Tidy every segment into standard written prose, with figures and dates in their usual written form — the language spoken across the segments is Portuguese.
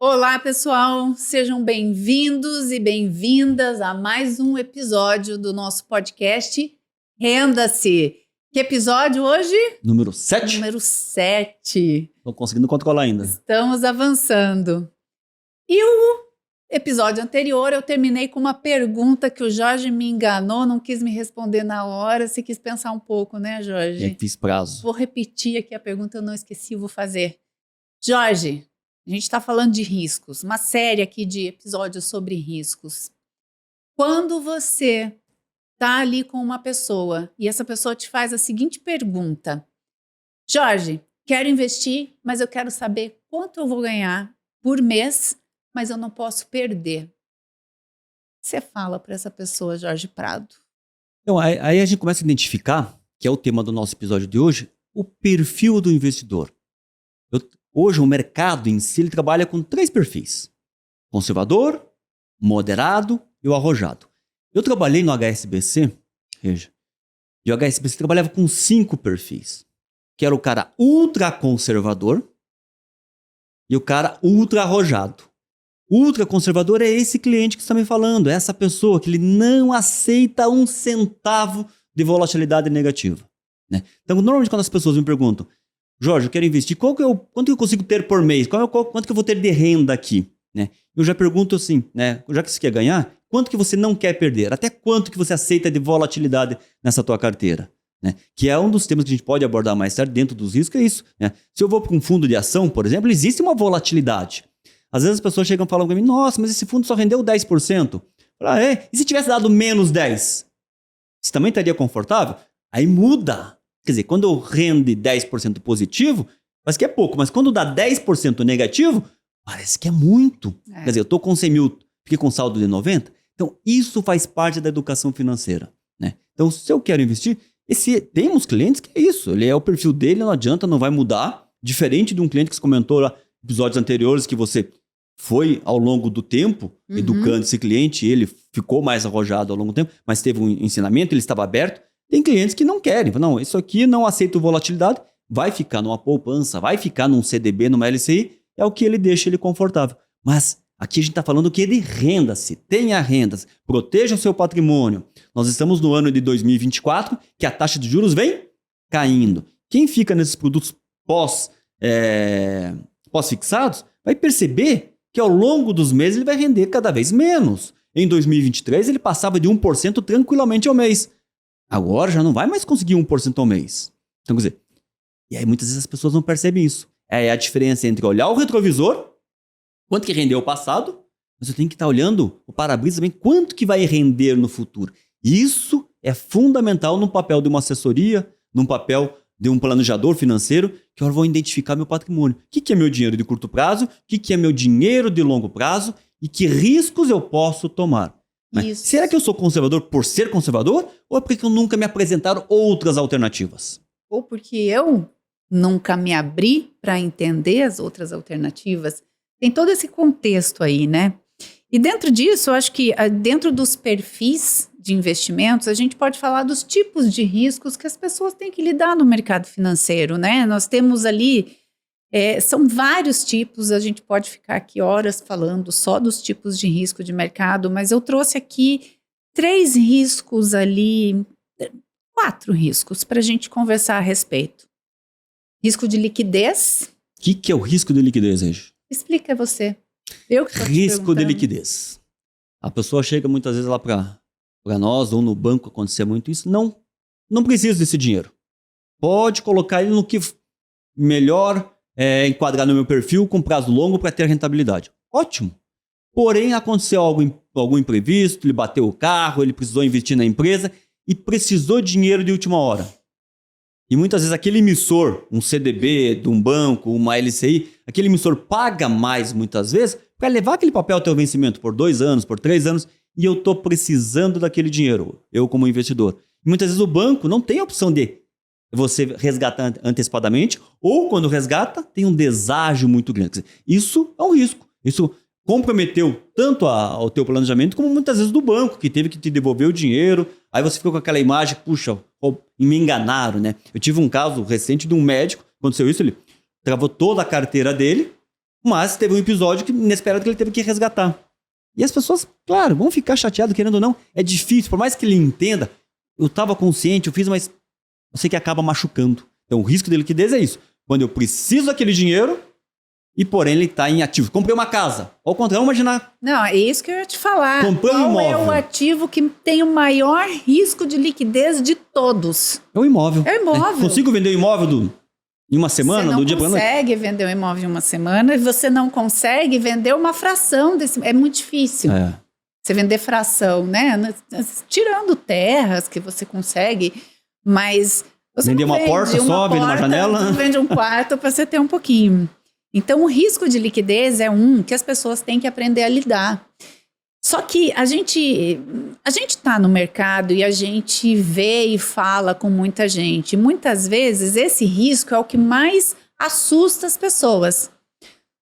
Olá, pessoal! Sejam bem-vindos e bem-vindas a mais um episódio do nosso podcast Renda-se. Que episódio hoje? Número 7. Número 7. Estou conseguindo controlar ainda. Estamos avançando. E o episódio anterior eu terminei com uma pergunta que o Jorge me enganou, não quis me responder na hora. Você quis pensar um pouco, né, Jorge? É, fiz prazo. Vou repetir aqui a pergunta, eu não esqueci, vou fazer. Jorge, a gente está falando de riscos, uma série aqui de episódios sobre riscos. Quando você está ali com uma pessoa e essa pessoa te faz a seguinte pergunta: Jorge, quero investir, mas eu quero saber quanto eu vou ganhar por mês, mas eu não posso perder. Você fala para essa pessoa, Jorge Prado? Então, aí a gente começa a identificar, que é o tema do nosso episódio de hoje, o perfil do investidor. Hoje, o mercado em si, ele trabalha com 3 perfis: conservador, moderado e o arrojado. Eu trabalhei no HSBC, veja, e o HSBC trabalhava com 5 perfis, que era o cara ultra conservador e o cara ultra arrojado. Ultra conservador é esse cliente que você está me falando, é essa pessoa que ele não aceita um centavo de volatilidade negativa, né? Então, normalmente quando as pessoas me perguntam: Jorge, eu quero investir, quanto que eu consigo ter por mês? Quanto que eu vou ter de renda aqui? Né? Eu já pergunto assim, né? Já que você quer ganhar, quanto que você não quer perder? Até quanto que você aceita de volatilidade nessa tua carteira? Né? Que é um dos temas que a gente pode abordar mais tarde dentro dos riscos, é isso. Né? Se eu vou para um fundo de ação, por exemplo, existe uma volatilidade. Às vezes as pessoas chegam e falam para mim: nossa, mas esse fundo só rendeu 10%. E se tivesse dado menos 10%? Você também estaria confortável? Aí muda. Quer dizer, quando rende 10% positivo, parece que é pouco, mas quando dá 10% negativo, parece que é muito. Quer dizer, eu estou com 100 mil, fiquei com saldo de 90. Então, isso faz parte da educação financeira. Né? Então, se eu quero investir, temos clientes que é isso, ele é o perfil dele, não adianta, não vai mudar. Diferente de um cliente que você comentou lá, episódios anteriores, que você foi ao longo do tempo educando esse cliente, ele ficou mais arrojado ao longo do tempo, mas teve um ensinamento, ele estava aberto. Tem clientes que não querem. Não, isso aqui não aceita volatilidade, vai ficar numa poupança, vai ficar num CDB, numa LCI, é o que ele deixa ele confortável. Mas aqui a gente está falando que ele renda-se, tenha rendas, proteja o seu patrimônio. Nós estamos no ano de 2024, que a taxa de juros vem caindo. Quem fica nesses produtos pós-fixados vai perceber que ao longo dos meses ele vai render cada vez menos. Em 2023 ele passava de 1% tranquilamente ao mês. Agora já não vai mais conseguir 1% ao mês. Então, quer dizer, e aí muitas vezes as pessoas não percebem isso. É a diferença entre olhar o retrovisor, quanto que rendeu o passado, mas eu tenho que estar olhando o para-brisa também, quanto que vai render no futuro. Isso é fundamental no papel de uma assessoria, num papel de um planejador financeiro, que eu vou identificar meu patrimônio. O que é meu dinheiro de curto prazo, o que é meu dinheiro de longo prazo e que riscos eu posso tomar. Será que eu sou conservador por ser conservador ou é porque eu nunca me apresentaram outras alternativas? Ou porque eu nunca me abri para entender as outras alternativas? Tem todo esse contexto aí, né? E dentro disso, eu acho que dentro dos perfis de investimentos, a gente pode falar dos tipos de riscos que as pessoas têm que lidar no mercado financeiro, né? Nós temos ali... são vários tipos, a gente pode ficar aqui horas falando só dos tipos de risco de mercado, mas eu trouxe aqui 3 riscos ali, 4 riscos para a gente conversar a respeito. Risco de liquidez. O que é o risco de liquidez, Regi? Explica você. Eu que estou te Risco de perguntando. liquidez. A pessoa chega muitas vezes lá para nós, ou no banco acontecer muito isso, não precisa desse dinheiro. Pode colocar ele no que melhor... enquadrar no meu perfil com prazo longo para ter rentabilidade. Ótimo. Porém, aconteceu algum imprevisto, ele bateu o carro, ele precisou investir na empresa e precisou de dinheiro de última hora. E muitas vezes aquele emissor, um CDB de um banco, uma LCI, aquele emissor paga mais muitas vezes para levar aquele papel até o vencimento por 2 anos, por 3 anos, e eu estou precisando daquele dinheiro, eu como investidor. E muitas vezes o banco não tem a opção de você resgata antecipadamente, ou quando resgata, tem um deságio muito grande. Isso é um risco. Isso comprometeu tanto ao teu planejamento, como muitas vezes do banco, que teve que te devolver o dinheiro. Aí você ficou com aquela imagem, puxa, me enganaram, né? Eu tive um caso recente de um médico, aconteceu isso, ele travou toda a carteira dele, Mas teve um episódio inesperado que ele teve que resgatar. E as pessoas, claro, vão ficar chateadas, querendo ou não. É difícil, por mais que ele entenda, eu estava consciente, eu fiz, mas eu sei que acaba machucando. Então o risco de liquidez é isso. Quando eu preciso daquele dinheiro e porém ele está em ativo. Comprei uma casa. Ao contrário, vamos imaginar. Não, é isso que eu ia te falar. Comprei um Qual é imóvel. o ativo que tem o maior risco de liquidez de todos? É o imóvel. É o imóvel. Consigo vender o imóvel em uma semana, do dia para noite? Você não consegue vender um imóvel em uma semana e você não consegue vender uma fração desse. É muito difícil. Você vender fração, né? Tirando terras que você consegue, mas você vender não uma porta só, vende uma janela. Você vende um quarto para você ter um pouquinho. Então, o risco de liquidez é que as pessoas têm que aprender a lidar. Só que a gente está no mercado e a gente vê e fala com muita gente. Muitas vezes, esse risco é o que mais assusta as pessoas.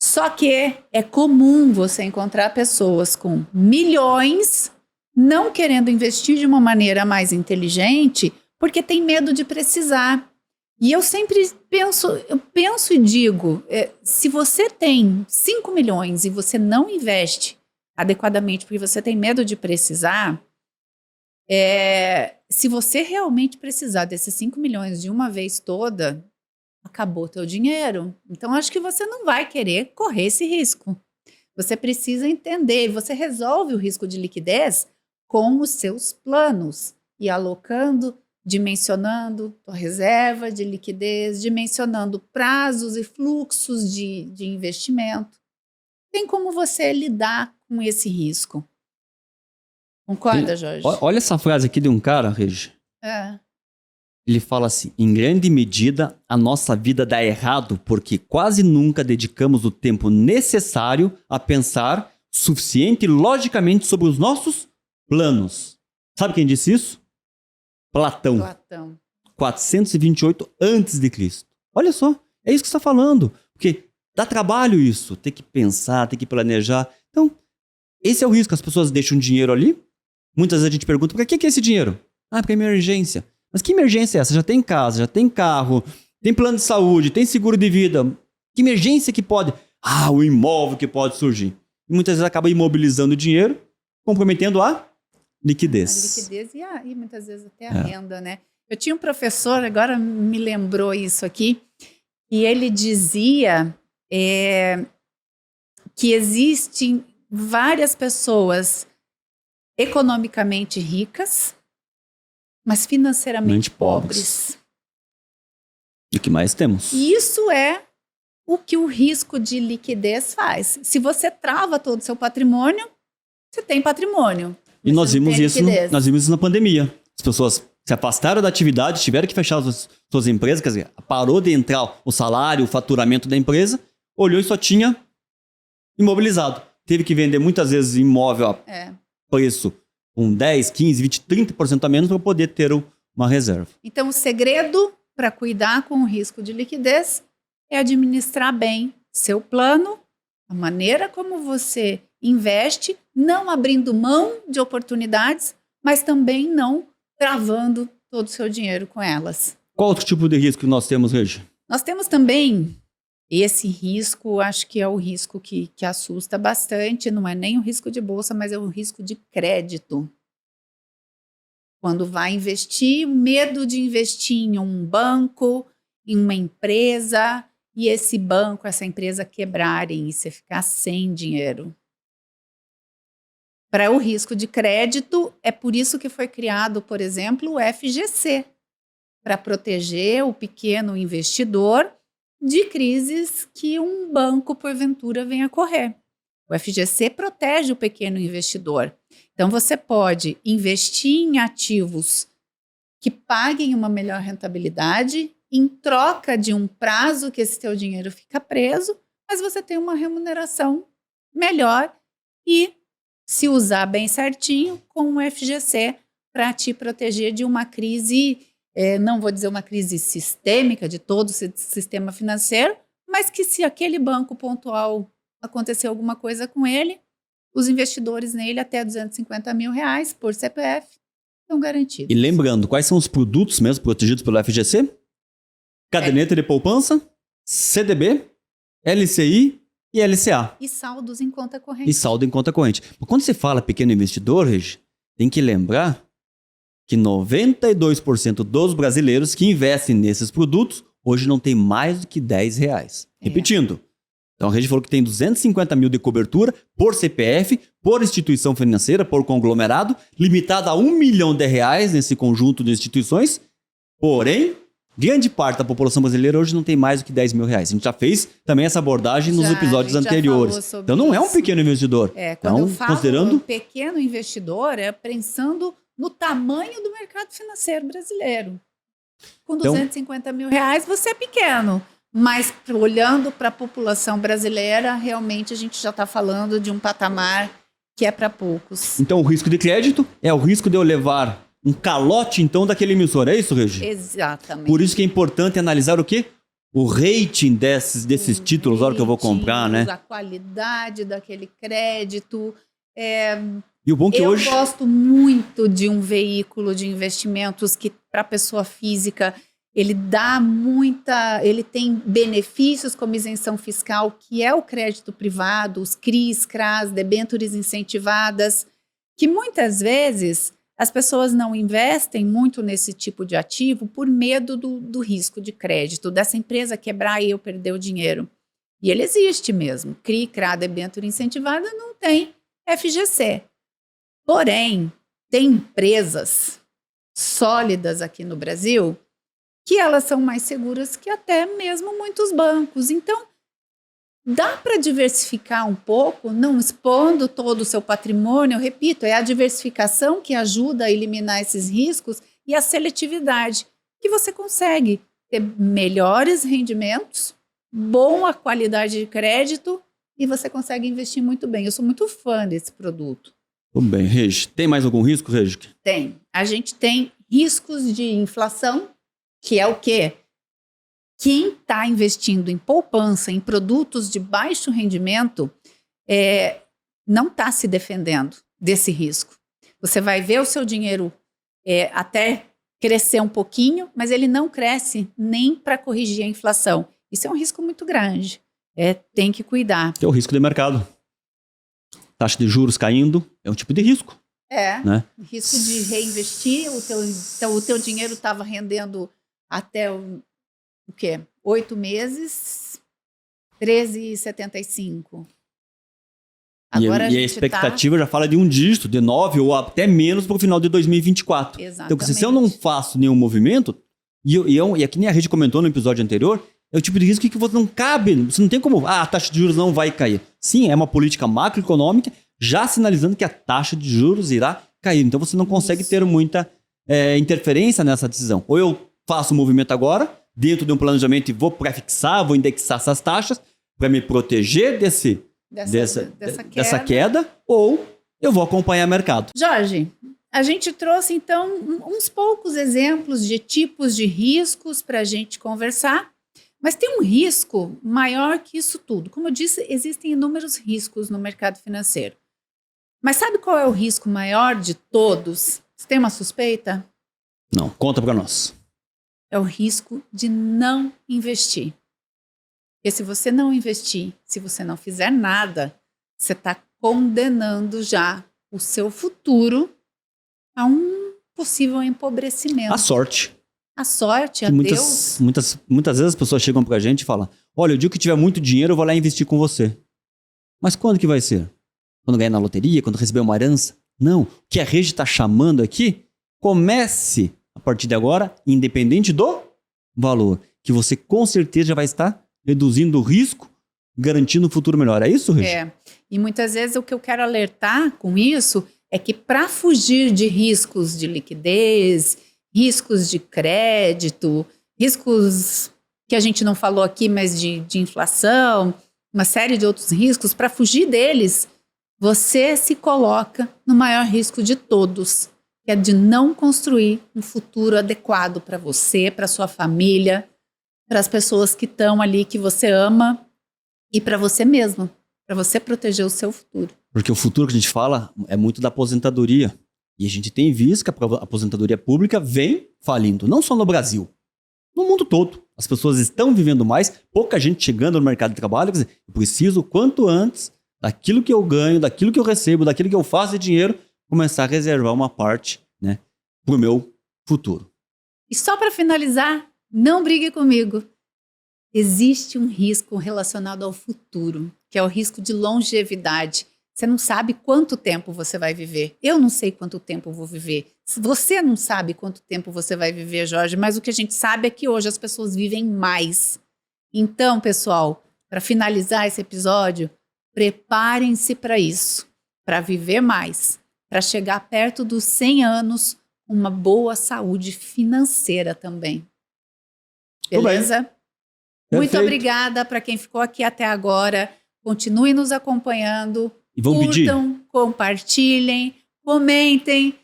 Só que é comum você encontrar pessoas com milhões não querendo investir de uma maneira mais inteligente porque tem medo de precisar. E eu sempre penso e digo, se você tem 5 milhões e você não investe adequadamente porque você tem medo de precisar, se você realmente precisar desses 5 milhões de uma vez toda, acabou teu dinheiro. Então, acho que você não vai querer correr esse risco. Você precisa entender, você resolve o risco de liquidez com os seus planos e alocando, dimensionando tua reserva de liquidez, dimensionando prazos e fluxos de investimento. Tem como você lidar com esse risco. Concorda, Jorge? Olha essa frase aqui de um cara, Regi. Ele fala assim: em grande medida, a nossa vida dá errado porque quase nunca dedicamos o tempo necessário a pensar suficiente e logicamente sobre os nossos planos. Sabe quem disse isso? Platão. 428 a.C. Olha só, é isso que você está falando. Porque dá trabalho isso, ter que pensar, ter que planejar. Então, esse é o risco. As pessoas deixam dinheiro ali. Muitas vezes a gente pergunta, para que é esse dinheiro? Para emergência. Mas que emergência é essa? Já tem casa, já tem carro, tem plano de saúde, tem seguro de vida. Que emergência que pode? O imóvel que pode surgir. E muitas vezes acaba imobilizando o dinheiro, comprometendo a liquidez. A liquidez e muitas vezes até a renda, né? Eu tinha um professor, agora me lembrou isso aqui, e ele dizia que existem várias pessoas economicamente ricas, mas financeiramente pobres. E o que mais temos? E isso é o que o risco de liquidez faz. Se você trava todo o seu patrimônio, você tem patrimônio. E nós vimos isso na pandemia. As pessoas se afastaram da atividade, tiveram que fechar as suas empresas, quer dizer, parou de entrar o salário, o faturamento da empresa, olhou e só tinha imobilizado. Teve que vender muitas vezes imóvel a preço com 10, 15, 20, 30% a menos para poder ter uma reserva. Então, o segredo para cuidar com o risco de liquidez é administrar bem seu plano, a maneira como você investe, não abrindo mão de oportunidades, mas também não travando todo o seu dinheiro com elas. Qual outro tipo de risco que nós temos, Regi? Nós temos também esse risco, acho que é o risco que assusta bastante, não é nem o risco de bolsa, mas é o risco de crédito. Quando vai investir, o medo de investir em um banco, em uma empresa, e esse banco, essa empresa quebrarem e você ficar sem dinheiro. Para o risco de crédito, é por isso que foi criado, por exemplo, o FGC, para proteger o pequeno investidor de crises que um banco, porventura, venha correr. O FGC protege o pequeno investidor. Então, você pode investir em ativos que paguem uma melhor rentabilidade em troca de um prazo que esse teu dinheiro fica preso, mas você tem uma remuneração melhor e, se usar bem certinho, com o FGC para te proteger de uma crise, não vou dizer uma crise sistêmica de todo o sistema financeiro, mas que se aquele banco pontual acontecer alguma coisa com ele, os investidores nele até R$250 mil por CPF estão garantidos. E lembrando, quais são os produtos mesmo protegidos pelo FGC? Caderneta de poupança, CDB, LCI, e LCA. E saldos em conta corrente. E saldo em conta corrente. Quando você fala pequeno investidor, Regi, tem que lembrar que 92% dos brasileiros que investem nesses produtos hoje não tem mais do que R$10. Repetindo. Então a Regi falou que tem 250 mil de cobertura por CPF, por instituição financeira, por conglomerado, limitado a R$1 milhão nesse conjunto de instituições. Porém, grande parte da população brasileira hoje não tem mais do que R$10 mil. A gente já fez também essa abordagem nos episódios anteriores. Então não é um pequeno investidor. Quando eu falo considerando pequeno investidor, é pensando no tamanho do mercado financeiro brasileiro. Com R$250 mil, você é pequeno. Mas olhando para a população brasileira, realmente a gente já está falando de um patamar que é para poucos. Então o risco de crédito é o risco de eu levar um calote, então, daquele emissor. É isso, Regi? Exatamente. Por isso que é importante analisar o quê? O rating desses títulos na hora que eu vou comprar, né? A qualidade daquele crédito. E o bom que eu gosto muito de um veículo de investimentos que, para a pessoa física, ele tem benefícios como isenção fiscal, que é o crédito privado, os CRIs, CRAs, debêntures incentivadas, que muitas vezes as pessoas não investem muito nesse tipo de ativo por medo do risco de crédito, dessa empresa quebrar e eu perder o dinheiro. E ele existe mesmo. CRI, CRA, debênture incentivada, não tem FGC. Porém, tem empresas sólidas aqui no Brasil que elas são mais seguras que até mesmo muitos bancos. Então, dá para diversificar um pouco, não expondo todo o seu patrimônio. Eu repito, é a diversificação que ajuda a eliminar esses riscos e a seletividade, que você consegue ter melhores rendimentos, boa qualidade de crédito e você consegue investir muito bem. Eu sou muito fã desse produto. Tudo bem, Regi. Tem mais algum risco, Regi? Tem. A gente tem riscos de inflação, que é o quê? Quem está investindo em poupança, em produtos de baixo rendimento, não está se defendendo desse risco. Você vai ver o seu dinheiro até crescer um pouquinho, mas ele não cresce nem para corrigir a inflação. Isso é um risco muito grande. Tem que cuidar. É o risco de mercado. Taxa de juros caindo é um tipo de risco. Né? Risco de reinvestir. O teu dinheiro estava rendendo até o quê? 8 meses, 13,75. Agora e a expectativa já fala de um dígito, de 9 ou até menos para o final de 2024. Exatamente. Então, se eu não faço nenhum movimento, e aqui nem a Regi comentou no episódio anterior, é o tipo de risco que você não cabe, você não tem como, a taxa de juros não vai cair. Sim, é uma política macroeconômica já sinalizando que a taxa de juros irá cair. Então, você não consegue ter muita interferência nessa decisão. Ou eu faço o movimento agora, dentro de um planejamento, e vou prefixar, vou indexar essas taxas para me proteger dessa queda, ou eu vou acompanhar o mercado. Jorge, a gente trouxe, então, uns poucos exemplos de tipos de riscos para a gente conversar, mas tem um risco maior que isso tudo. Como eu disse, existem inúmeros riscos no mercado financeiro. Mas sabe qual é o risco maior de todos? Você tem uma suspeita? Não, conta para nós. É o risco de não investir. Porque se você não investir, se você não fizer nada, você está condenando já o seu futuro a um possível empobrecimento. A sorte. A sorte, a Deus. Muitas vezes as pessoas chegam pra gente e falam, olha, o dia que eu tiver muito dinheiro, eu vou lá investir com você. Mas quando que vai ser? Quando ganhar na loteria? Quando receber uma herança? Não. O que a Regi está chamando aqui, comece a partir de agora, independente do valor, que você com certeza já vai estar reduzindo o risco, garantindo um futuro melhor. É isso, Regi? E muitas vezes o que eu quero alertar com isso é que para fugir de riscos de liquidez, riscos de crédito, riscos que a gente não falou aqui, mas de inflação, uma série de outros riscos, para fugir deles, você se coloca no maior risco de todos, que é de não construir um futuro adequado para você, para sua família, para as pessoas que estão ali, que você ama, e para você mesmo, para você proteger o seu futuro. Porque o futuro que a gente fala é muito da aposentadoria. E a gente tem visto que a aposentadoria pública vem falindo, não só no Brasil. No mundo todo. As pessoas estão vivendo mais, pouca gente chegando no mercado de trabalho. Quer dizer, eu preciso, quanto antes, daquilo que eu ganho, daquilo que eu recebo, daquilo que eu faço de dinheiro, começar a reservar uma parte, né, para o meu futuro. E só para finalizar, não brigue comigo. Existe um risco relacionado ao futuro, que é o risco de longevidade. Você não sabe quanto tempo você vai viver. Eu não sei quanto tempo eu vou viver. Você não sabe quanto tempo você vai viver, Jorge, mas o que a gente sabe é que hoje as pessoas vivem mais. Então, pessoal, para finalizar esse episódio, preparem-se para isso, para viver mais, para chegar perto dos 100 anos com uma boa saúde financeira também. Beleza? Muito Perfeito. obrigada para quem ficou aqui até agora. Continue nos acompanhando. E vamos Curtam, compartilhem, comentem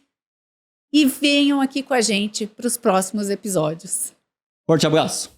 e venham aqui com a gente para os próximos episódios. Forte abraço.